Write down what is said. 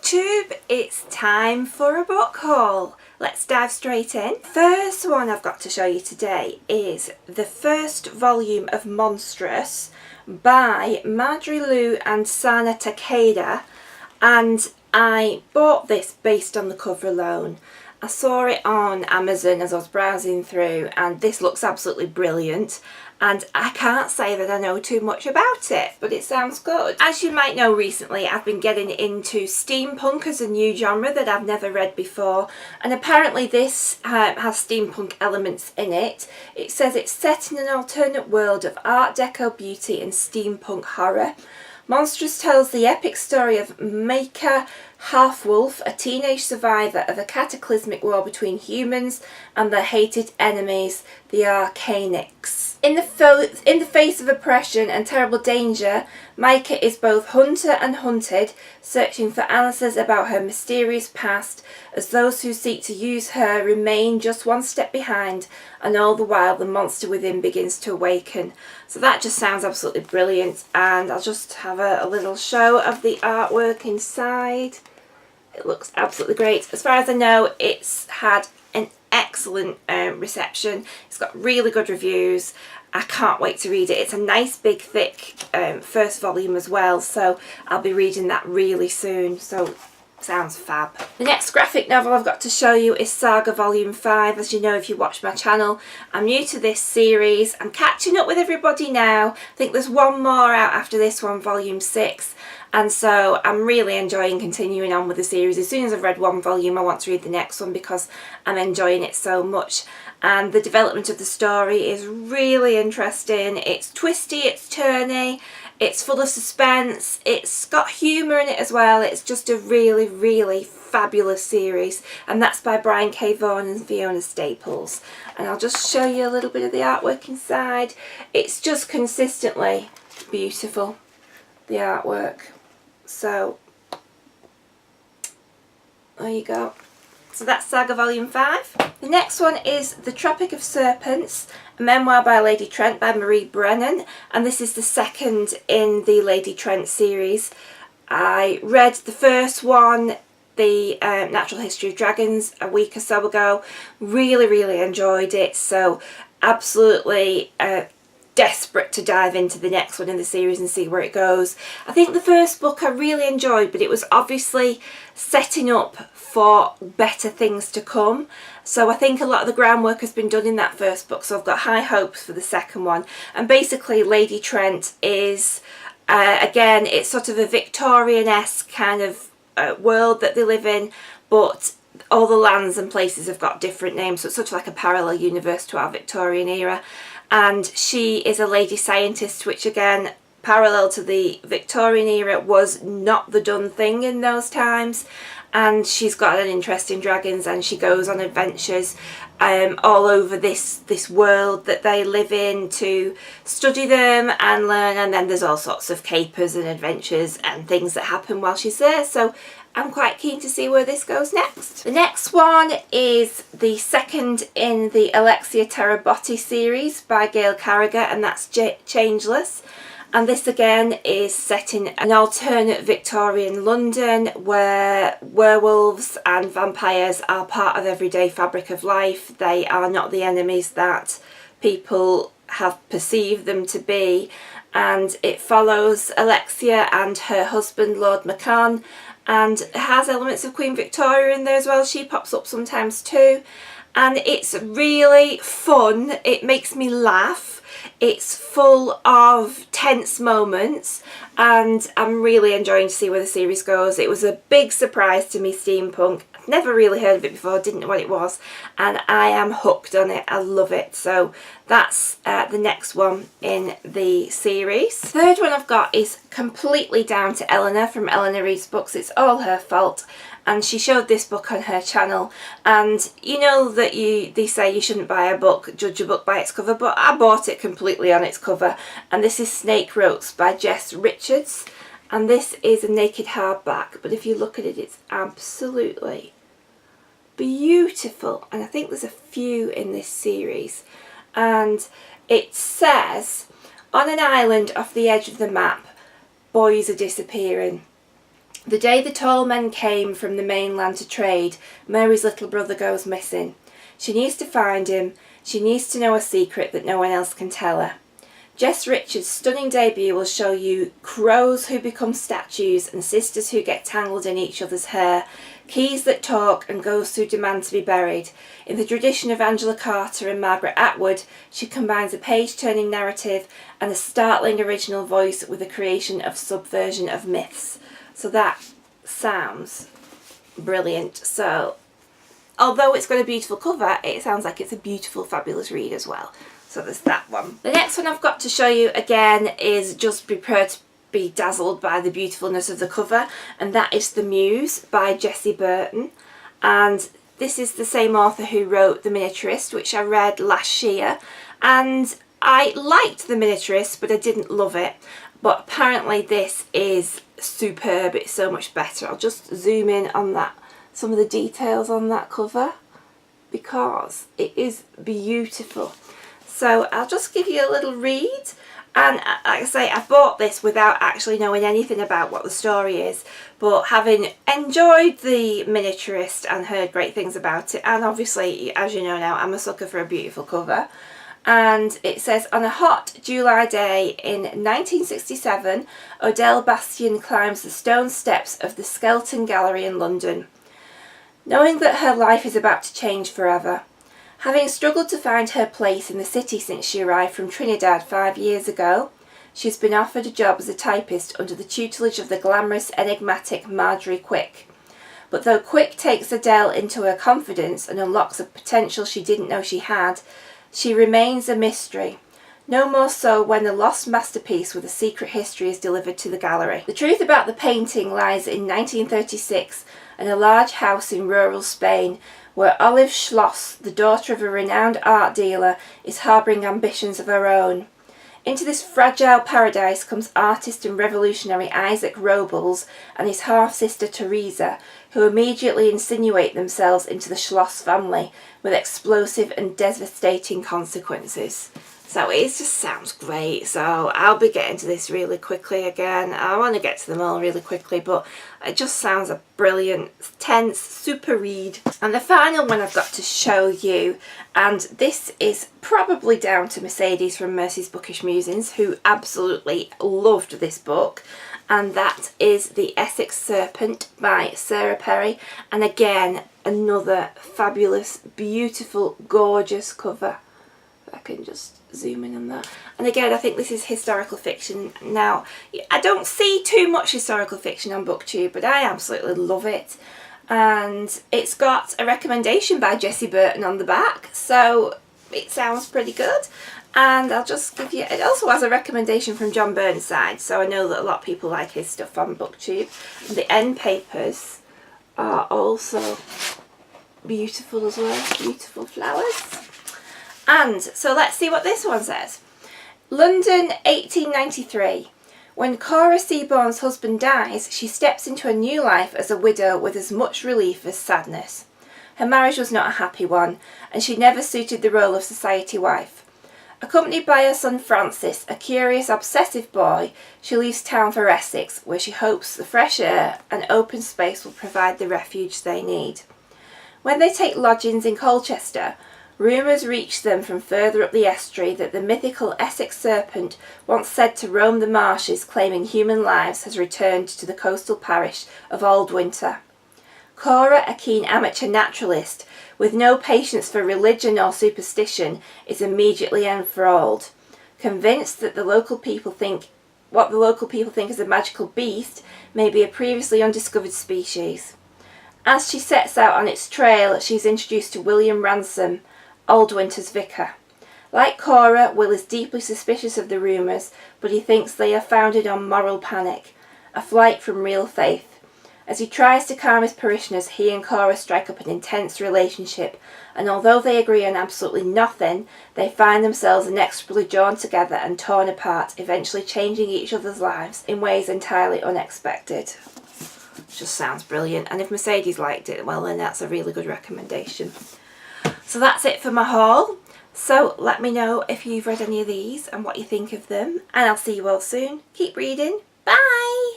booktube, it's time for a book haul. Let's dive straight in. First one I've got to show you today is the first volume of Monstrous by Marjorie Liu and Sana Takeda, and I bought this based on the cover alone. I saw it on Amazon as I was browsing through, and this looks absolutely brilliant, and I can't say that I know too much about it, but it sounds good. As you might know, recently I've been getting into steampunk as a new genre that I've never read before, and apparently this has steampunk elements in it. It says it's set in an alternate world of Art Deco beauty and steampunk horror. Monstrous tells the epic story of Micah Halfwolf, a teenage survivor of a cataclysmic war between humans and their hated enemies, the Arcanics. In the face of oppression and terrible danger, Micah is both hunter and hunted, searching for answers about her mysterious past, as those who seek to use her remain just one step behind, and all the while the monster within begins to awaken. So that just sounds absolutely brilliant, and I'll just have a little show of the artwork inside. It looks absolutely great. As far as I know, it's had an excellent reception. It's got really good reviews. I can't wait to read it. It's a nice big thick first volume as well, so I'll be reading that really soon. So sounds fab. The next graphic novel I've got to show you is Saga Volume 5. As you know, if you watch my channel, I'm new to this series. I'm catching up with everybody now. I think there's one more out after this one, Volume 6. And so I'm really enjoying continuing on with the series. As soon as I've read one volume, I want to read the next one because I'm enjoying it so much. And the development of the story is really interesting. It's twisty, it's turny, it's full of suspense, it's got humour in it as well. It's just a really, really fabulous series. And that's by Brian K. Vaughan and Fiona Staples. And I'll just show you a little bit of the artwork inside. It's just consistently beautiful, the artwork. So there you go. So that's Saga Volume 5. The next one is The Tropic of Serpents, a memoir by Lady Trent by Marie Brennan, and this is the second in the Lady Trent series. I read the first one, The Natural History of Dragons, a week or so ago. Really, really enjoyed it, so absolutely desperate to dive into the next one in the series and see where it goes. I think the first book I really enjoyed, but it was obviously setting up for better things to come. So I think a lot of the groundwork has been done in that first book, so I've got high hopes for the second one. And basically Lady Trent is, again, it's sort of a Victorian-esque kind of world that they live in, but all the lands and places have got different names, so it's sort of like a parallel universe to our Victorian era. And she is a lady scientist, which again, parallel to the Victorian era, was not the done thing in those times. And she's got an interest in dragons, and she goes on adventures all over this world that they live in to study them and learn. And then there's all sorts of capers and adventures and things that happen while she's there. So I'm quite keen to see where this goes next. The next one is the second in the Alexia Tarabotti series by Gail Carriger, and that's Changeless. And this again is set in an alternate Victorian London where werewolves and vampires are part of everyday fabric of life. They are not the enemies that people have perceived them to be. And it follows Alexia and her husband, Lord McCann, and it has elements of Queen Victoria in there as well. She pops up sometimes too. And it's really fun. It makes me laugh. It's full of tense moments, and I'm really enjoying to see where the series goes. It was a big surprise to me, steampunk. I've never really heard of it before, didn't know what it was, and I am hooked on it. I love it. So that's the next one in the series. The third one I've got is completely down to Eleanor from Eleanor Reads Books. It's all her fault. And she showed this book on her channel, and you know that they say you shouldn't buy a book, judge a book by its cover, but I bought it completely on its cover. And this is Snake Ropes by Jess Richards, and this is a naked hardback, but if you look at it, it's absolutely beautiful. And I think there's a few in this series, and it says, on an island off the edge of the map, boys are disappearing. The day the tall men came from the mainland to trade, Mary's little brother goes missing. She needs to find him. She needs to know a secret that no one else can tell her. Jess Richards' stunning debut will show you crows who become statues and sisters who get tangled in each other's hair, keys that talk and ghosts who demand to be buried. In the tradition of Angela Carter and Margaret Atwood, she combines a page-turning narrative and a startling original voice with the creation of subversion of myths. So that sounds brilliant. So although it's got a beautiful cover, it sounds like it's a beautiful, fabulous read as well. So there's that one. The next one I've got to show you again is just prepare to be dazzled by the beautifulness of the cover, and that is The Muse by Jessie Burton. And this is the same author who wrote The Miniaturist, which I read last year, and I liked The Miniaturist but I didn't love it. But apparently this is superb, it's so much better. I'll just zoom in on that, some of the details on that cover, because it is beautiful. So I'll just give you a little read, and like I say, I bought this without actually knowing anything about what the story is, but having enjoyed The Miniaturist and heard great things about it, and obviously, as you know now, I'm a sucker for a beautiful cover. And it says, on a hot July day in 1967, Odelle Bastian climbs the stone steps of the Skelton Gallery in London, knowing that her life is about to change forever. Having struggled to find her place in the city since she arrived from Trinidad 5 years ago, she's been offered a job as a typist under the tutelage of the glamorous, enigmatic Marjorie Quick. But though Quick takes Odelle into her confidence and unlocks a potential she didn't know she had, she remains a mystery. No more so when the lost masterpiece with a secret history is delivered to the gallery. The truth about the painting lies in 1936 and a large house in rural Spain, where Olive Schloss, the daughter of a renowned art dealer, is harbouring ambitions of her own. Into this fragile paradise comes artist and revolutionary Isaac Robles and his half-sister Teresa, who immediately insinuate themselves into the Schloss family with explosive and devastating consequences. So it just sounds great, so I'll be getting to this really quickly again. I want to get to them all really quickly, but it just sounds a brilliant, tense, super read. And the final one I've got to show you, and this is probably down to Mercedes from Mercy's Bookish Musings, who absolutely loved this book, and that is The Essex Serpent by Sarah Perry. And again, another fabulous, beautiful, gorgeous cover. I can just zoom in on that. And again, I think this is historical fiction. Now, I don't see too much historical fiction on BookTube, but I absolutely love it. And it's got a recommendation by Jessie Burton on the back, so it sounds pretty good. And I'll just give you, it also has a recommendation from John Burnside, so I know that a lot of people like his stuff on BookTube. And the end papers are also beautiful as well, beautiful flowers. And so let's see what this one says. London, 1893. When Cora Seaborn's husband dies, she steps into a new life as a widow with as much relief as sadness. Her marriage was not a happy one, and she never suited the role of society wife. Accompanied by her son Francis, a curious, obsessive boy, she leaves town for Essex, where she hopes the fresh air and open space will provide the refuge they need. When they take lodgings in Colchester, rumours reach them from further up the estuary that the mythical Essex Serpent, once said to roam the marshes claiming human lives, has returned to the coastal parish of Aldwinter. Cora, a keen amateur naturalist, with no patience for religion or superstition, is immediately enthralled. Convinced that what the local people think is a magical beast may be a previously undiscovered species. As she sets out on its trail, she is introduced to William Ransom, Aldwinter's vicar. Like Cora, Will is deeply suspicious of the rumours, but he thinks they are founded on moral panic, a flight from real faith. As he tries to calm his parishioners, he and Cora strike up an intense relationship, and although they agree on absolutely nothing, they find themselves inexorably drawn together and torn apart, eventually changing each other's lives in ways entirely unexpected. Just sounds brilliant, and if Mercedes liked it, well then that's a really good recommendation. So that's it for my haul. So let me know if you've read any of these and what you think of them, and I'll see you all soon. Keep reading. Bye!